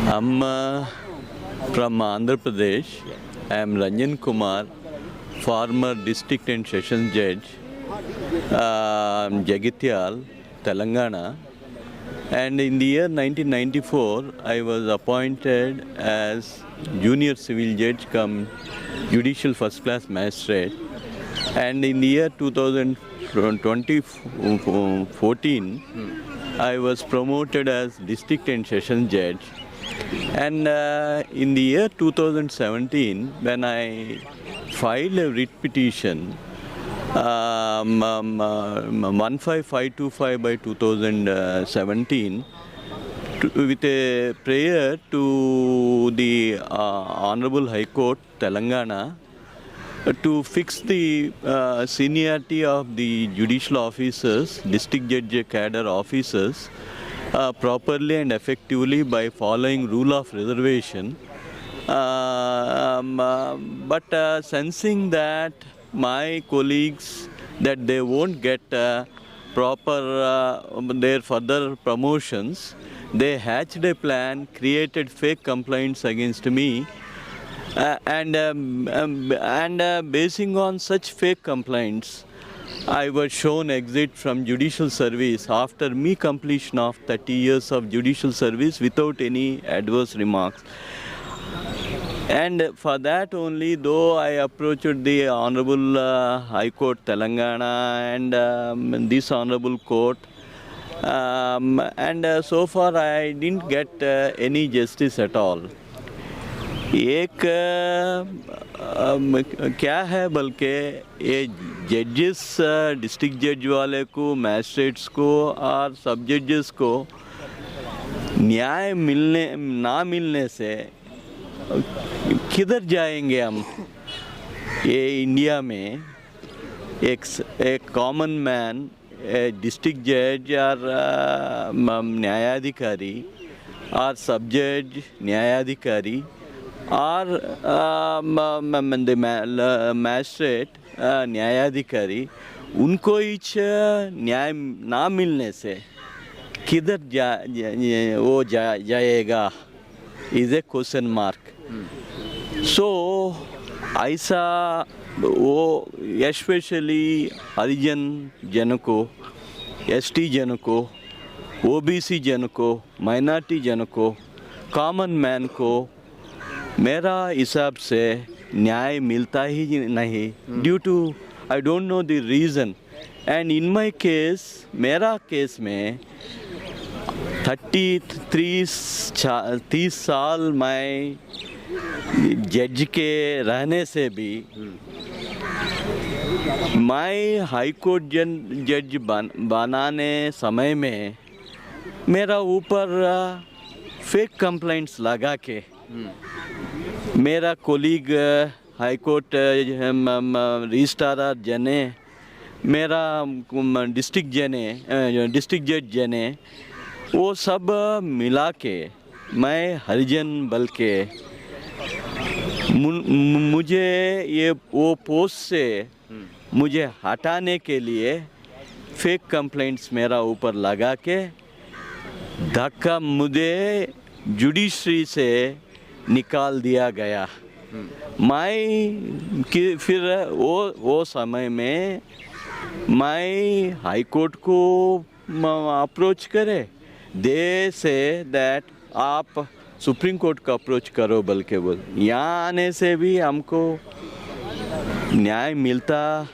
I'm from Andhra Pradesh. I am Ranjan Kumar, former district and sessions judge, Jagatyal, Telangana. And in the year 1994, I was appointed as junior civil judge cum judicial first class magistrate. And in the year 2014, I was promoted as district and sessions judge. And in the year 2017, when I filed a writ petition 15525 by 2017 with a prayer to the Honorable High Court, Telangana, to fix the seniority of the judicial officers, district judge cadre officers, properly and effectively by following rule of reservation. But sensing that my colleagues that they won't get proper their further promotions, they hatched a plan, created fake complaints against me, and basing on such fake complaints, I was shown exit from judicial service after me completion of 30 years of judicial service without any adverse remarks. And for that only, though I approached the Honorable High Court Telangana and this Honorable Court, and so far I didn't get any justice at all. एक क्या है बल्कि ये जजेस district जज वाले को, magistrates को और सब जजेस को न्याय ना मिलने से किधर जाएंगे हम। ये इंडिया में एक कॉमन मैन, डिस्ट्रिक्ट जज और न्यायाधिकारी और सब जज न्यायाधिकारी और मैजिस्ट्रेट न्यायाधिकारी, उनको इच न्याय ना मिलने से किधर जाएगा इज़ ए क्वेश्चन मार्क। सो ऐसा वो एस्पेशली हरिजन जन को, एसटी जन को, ओबीसी जन को, माइनॉरिटी जन को, कॉमन मैन को मेरा हिसाब से न्याय मिलता ही नहीं, due to I don't know the reason. And in my case, मेरा केस में 30 साल मैं जज के रहने से भी मैं हाई कोर्ट जज बनाने समय में मेरा ऊपर फेक कंप्लेंट्स लगा के मेरा कोलीग हाई कोर्ट रजिस्ट्रार जने, मेरा डिस्ट्रिक्ट जज जने, वो सब मिला के मैं हरिजन बल के मुझे ये वो पोस्ट से मुझे हटाने के लिए फेक कंप्लेंट्स मेरा ऊपर लगा के धक्का मुझे जुडिशरी से निकाल दिया गया। मैं फिर वो समय में मैं हाई कोर्ट को अप्रोच करे, दे से दैट आप सुप्रीम कोर्ट का अप्रोच करो बल्कि बोल। यहाँ आने से भी हमको न्याय मिलता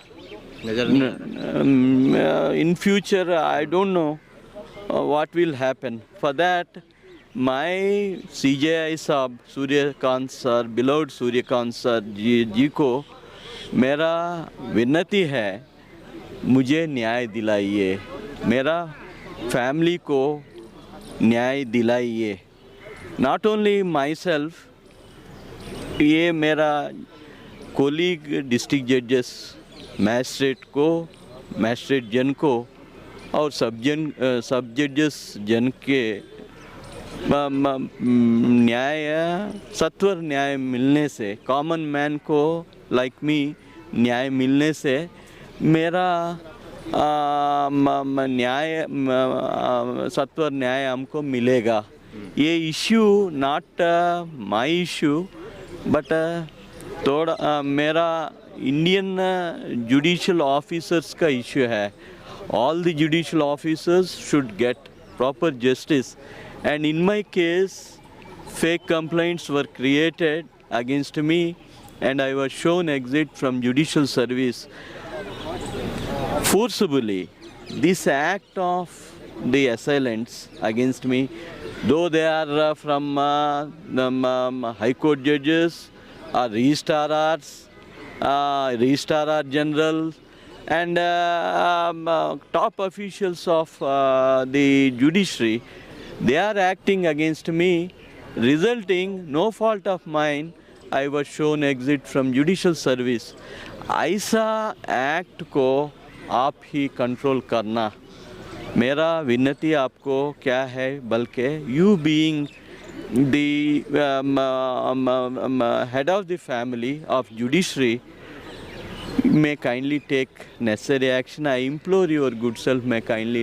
नजर नहीं। In future I don't know what will happen. For that my CJI साहब सूर्यकांत सर, बिलोड सूर्यकांत सर जी को मेरा विनती है, मुझे न्याय दिलाइए, मेरा फैमिली को न्याय दिलाइए। नॉट ओनली माई सेल्फ, ये मेरा कोलीग डिस्ट्रिक्ट जजेस, मैजिस्ट्रेट जन को और सब जजेस जन के न्याय, सत्वर न्याय मिलने से, कॉमन मैन को लाइक मी न्याय मिलने से मेरा न्याय, सत्वर न्याय हमको मिलेगा। ये issue not my issue but थोड़ा मेरा इंडियन जुडिशियल ऑफिसर्स का इश्यू है. All the judicial officers should get proper justice, and in my case fake complaints were created against me and I was shown exit from judicial service forcibly. This act of the assailants against me, though they are from the high court judges or registrars, registrar general and top officials of the judiciary, they are acting against me, resulting no fault of mine, I was shown exit from judicial service. ऐसा act को आप ही control करना. मेरा विनती आपको क्या है, बल्कि you being the head of the family of judiciary may kindly take necessary action. I implore your good self may kindly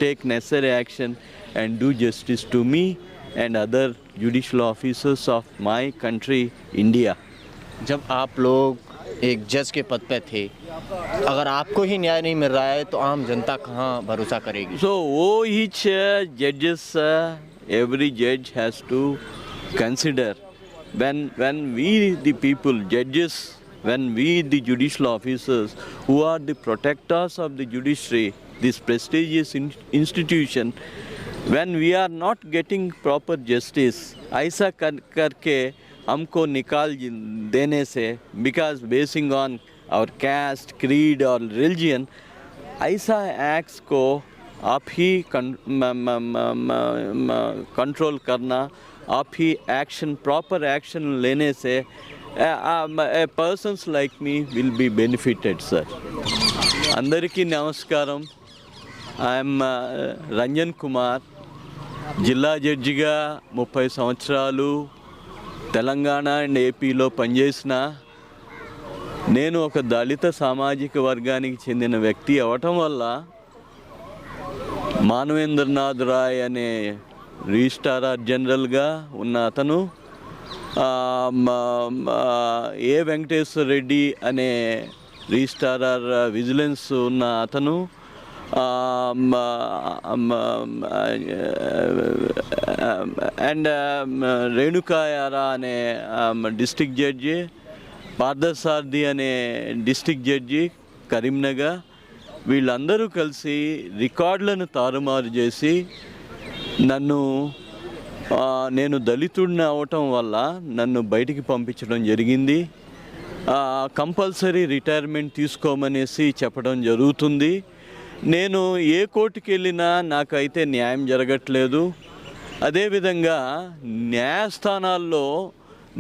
take necessary action and do justice to me and other judicial officers of my country, India. जब आप लोग एक जज के पद पे थे, अगर आपको ही न्याय नहीं मिल रहा है तो आम जनता कहाँ भरोसा करेगी? So each judges, every judge has to consider when we the people judges, when we the judicial officers who are the protectors of the judiciary, this prestigious institution, when we are not getting proper justice, ऐसा करके हमको निकाल देने से, because basing on our caste, creed or religion, ऐसा acts को आप ही control करना, आप ही एक्शन, प्रॉपर एक्शन लेने से persons like me will be benefited, sir. అందరికీ నమస్కారం. ఐఎమ్ రంజన్ కుమార్, జిల్లా జడ్జిగా 30 సంవత్సరాలు తెలంగాణ అండ్ ఏపీలో పనిచేసిన నేను ఒక దళిత సామాజిక వర్గానికి చెందిన వ్యక్తి అవటం వల్ల మానవేంద్రనాథ్ రాయ్ అనే రిజిస్ట్రార్ జనరల్గా ఉన్న అతను, ఏ వెంకటేశ్వర రెడ్డి అనే రిజిస్ట్రార్ విజిలెన్స్ ఉన్న అతను, అండ్ రేణుకాయారా అనే డిస్ట్రిక్ట్ జడ్జి, పార్థసారథి అనే డిస్ట్రిక్ట్ జడ్జి కరీంనగర్, వీళ్ళందరూ కలిసి రికార్డులను తారుమారు చేసి నేను దళితుడిని అవటం వల్ల నన్ను బయటికి పంపించడం జరిగింది. కంపల్సరీ రిటైర్మెంట్ తీసుకోమనేసి చెప్పడం జరుగుతుంది. నేను ఏ కోర్టుకి వెళ్ళినా నాకైతే న్యాయం జరగట్లేదు. అదేవిధంగా న్యాయస్థానాల్లో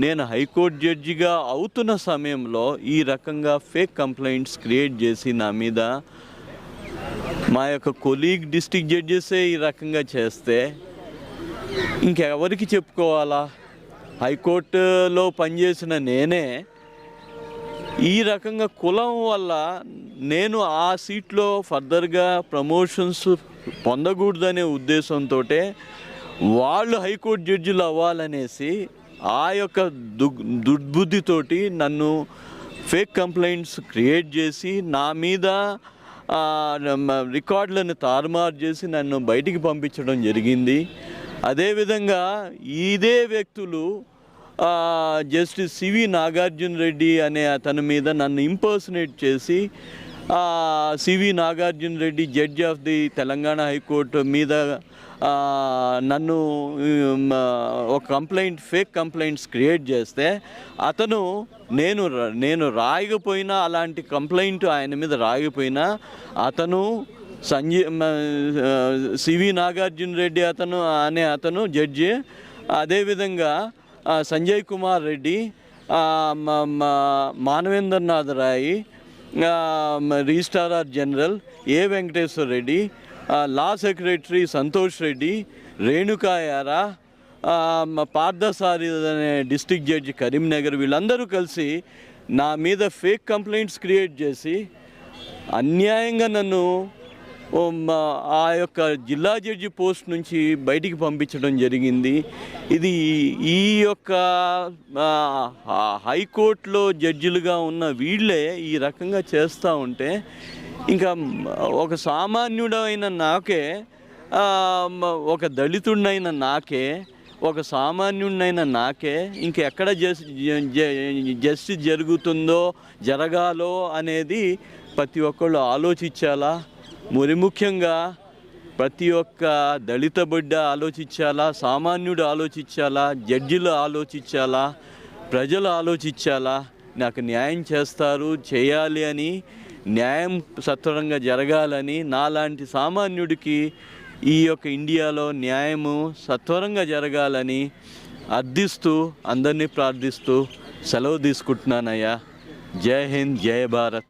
నేను హైకోర్టు జడ్జిగా అవుతున్న సమయంలో ఈ రకంగా ఫేక్ కంప్లైంట్స్ క్రియేట్ చేసి నా మీద, మా యొక్క కొలీగ్ డిస్ట్రిక్ట్ జడ్జెసే ఈ రకంగా చేస్తే ఇంకెవరికి చెప్పుకోవాలా? హైకోర్టులో పనిచేసిన నేనే ఈ రకంగా కులం వల్ల నేను ఆ సీట్లో ఫర్దర్గా ప్రమోషన్స్ పొందకూడదనే ఉద్దేశంతో వాళ్ళు హైకోర్టు జడ్జిలు అవ్వాలనేసి ఆ యొక్క దుర్బుద్ధితోటి నన్ను ఫేక్ కంప్లైంట్స్ క్రియేట్ చేసి నా మీద రికార్డులను తారుమారు చేసి నన్ను బయటికి పంపించడం జరిగింది. అదేవిధంగా ఇదే వ్యక్తులు జస్టిస్ సివి నాగార్జున రెడ్డి అనే అతని మీద నన్ను ఇంపర్సనేట్ చేసి, C V Nagarjuna Reddy judge of the Telangana high court మీద నన్ను ఒక కంప్లైంట్, ఫేక్ కంప్లైంట్స్ క్రియేట్ చేస్తే అతను నేను రాయకపోయినా, అలాంటి కంప్లైంట్ ఆయన మీద రాయకపోయినా అతను సివి నాగార్జున రెడ్డి అతను జడ్జి, అదేవిధంగా సంజయ్ కుమార్ రెడ్డి, మానవేంద్రనాథ్ రాయ్, రిజిస్ట్రార్ జనరల్ ఏ వెంకటేశ్వర రెడ్డి, లా సెక్రటరీ సంతోష్ రెడ్డి, రేణుకాయారా, పార్థసారథి అనే డిస్ట్రిక్ట్ జడ్జి కరీంనగర్, వీళ్ళందరూ కలిసి నా మీద ఫేక్ కంప్లైంట్స్ క్రియేట్ చేసి అన్యాయంగా నన్ను ఆ యొక్క జిల్లా జడ్జి పోస్ట్ నుంచి బయటికి పంపించడం జరిగింది. ఇది ఈ యొక్క హైకోర్టులో జడ్జిలుగా ఉన్న వీళ్ళే ఈ రకంగా చేస్తూ ఉంటే ఇంకా ఒక సామాన్యుడైన నాకే, ఒక దళితుడినైన నాకే, ఒక సామాన్యుడినైన నాకే ఇంకెక్కడ జస్టిస్ జరగాలో అనేది ప్రతి ఒక్కళ్ళు ఆలోచించాలా. మరి ముఖ్యంగా ప్రతి ఒక్క దళిత బిడ్డ ఆలోచించాలా, సామాన్యుడు ఆలోచించాలా, జడ్జిలు ఆలోచించాలా, ప్రజలు ఆలోచించాలా. నాకు న్యాయం చేయాలి అని, న్యాయం సత్వరంగా జరగాలని, నాలాంటి సామాన్యుడికి ఈ యొక్క ఇండియాలో న్యాయము సత్వరంగా జరగాలని అర్థిస్తూ అందరినీ ప్రార్థిస్తూ సెలవు తీసుకుంటున్నానయ్యా. జై హింద్, జై భారత్.